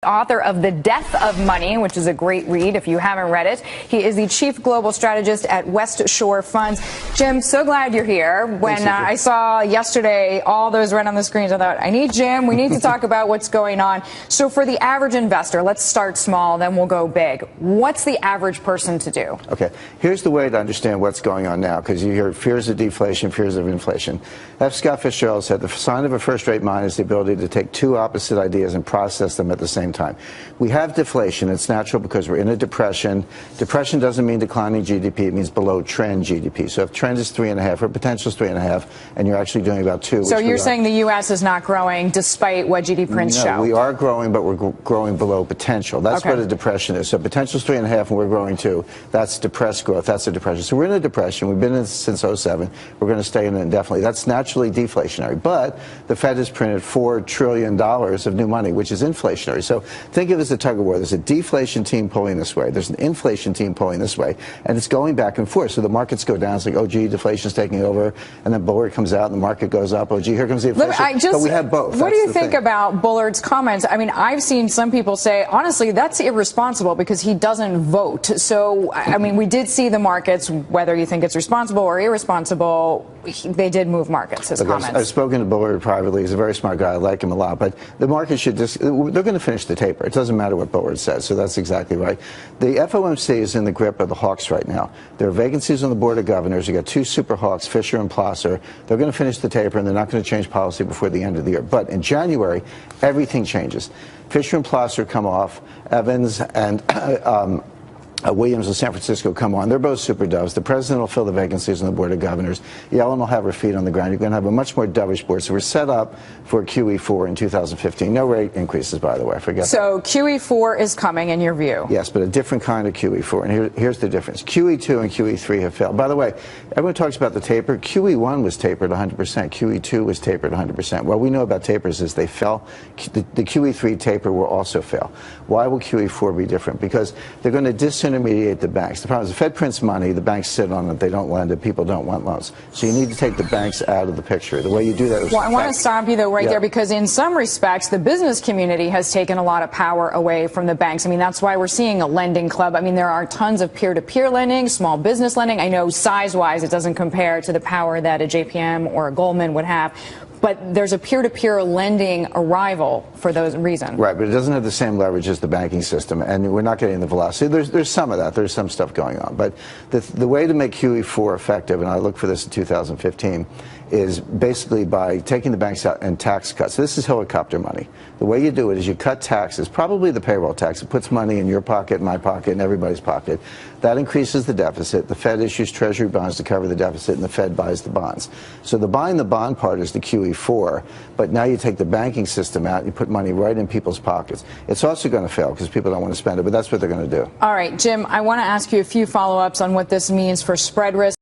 Author of The Death of Money, which is a great read if you haven't read it. He is the chief global strategist at West Shore Funds. Jim, so glad you're here. When I saw yesterday all those right on the screens, I thought, I need Jim. We need to talk about what's going on. So for the average investor, let's start small, then we'll go big. What's the average person to do? Okay, here's the way to understand what's going on now, because you hear fears of deflation, fears of inflation. F. Scott Fitzgerald said the sign of a first-rate mind is the ability to take two opposite ideas and process them at the same time. We have deflation. It's natural because we're in a depression. Depression doesn't mean declining GDP. It means below trend GDP. So if trend is 3.5 or potential is 3.5, and you're actually doing about 2. So you're saying the U.S. is not growing despite what GDP prints show? No, we are growing, but we're growing below potential. That's what a depression is. So potential is 3.5 and we're growing 2. That's depressed growth. That's a depression. So we're in a depression. We've been in it since '07. We're going to stay in it indefinitely. That's naturally deflationary. But the Fed has printed $4 trillion of new money, which is inflationary. So think of it as a tug of war. There's a deflation team pulling this way. There's an inflation team pulling this way. And it's going back and forth. So the markets go down. It's like, oh, gee, deflation's taking over. And then Bullard comes out and the market goes up. Oh, gee, here comes the inflation. But we have both. What do you think about Bullard's comments? I mean, I've seen some people say, honestly, that's irresponsible because he doesn't vote. So, I mean, we did see the markets, whether you think it's responsible or irresponsible, they did move markets, his comments. I've spoken to Bullard privately. He's a very smart guy. I like him a lot. But the market should just, they're going to finish the taper. It doesn't matter what Bullard says. So that's exactly right. The FOMC is in the grip of the hawks right now. There are vacancies on the board of governors. You got two super hawks, Fisher and Plosser. They're going to finish the taper, and they're not going to change policy before the end of the year. But in January, everything changes. Fisher and Plosser come off. Evans and Williams of San Francisco come on. They're both super doves. The president will fill the vacancies on the board of governors. Yellen will have her feet on the ground. You're going to have a much more dovish board. So we're set up for QE4 in 2015. No rate increases, by the way. I forget. So QE4 is coming in your view? Yes, but a different kind of QE4. And here's the difference. QE2 and QE3 have failed. By the way, everyone talks about the taper. QE1 was tapered 100%. QE2 was tapered 100%. What we know about tapers is they fell. The QE3 taper will also fail. Why will QE4 be different? Because they're going to disintermediate the banks. The problem is the Fed prints money, the banks sit on it, they don't lend it, people don't want loans. So you need to take the banks out of the picture. The way you do that is... Well, I want to stop you, though, right there, because in some respects, the business community has taken a lot of power away from the banks. I mean, that's why we're seeing a lending club. I mean, there are tons of peer-to-peer lending, small business lending. I know size-wise it doesn't compare to the power that a JPM or a Goldman would have. But there's a peer-to-peer lending arrival for those reasons. Right, but it doesn't have the same leverage as the banking system, and we're not getting the velocity. There's some of that. There's some stuff going on. But the way to make QE4 effective, and I look for this in 2015, is basically by taking the banks out and tax cuts. So this is helicopter money. The way you do it is you cut taxes, probably the payroll tax. It puts money in your pocket, my pocket, and everybody's pocket. That increases the deficit. The Fed issues Treasury bonds to cover the deficit, and the Fed buys the bonds. So the buying the bond part is the QE4, but now you take the banking system out, you put money right in people's pockets. It's also going to fail because people don't want to spend it, but that's what they're going to do. All right, Jim, I want to ask you a few follow-ups on what this means for spread risk.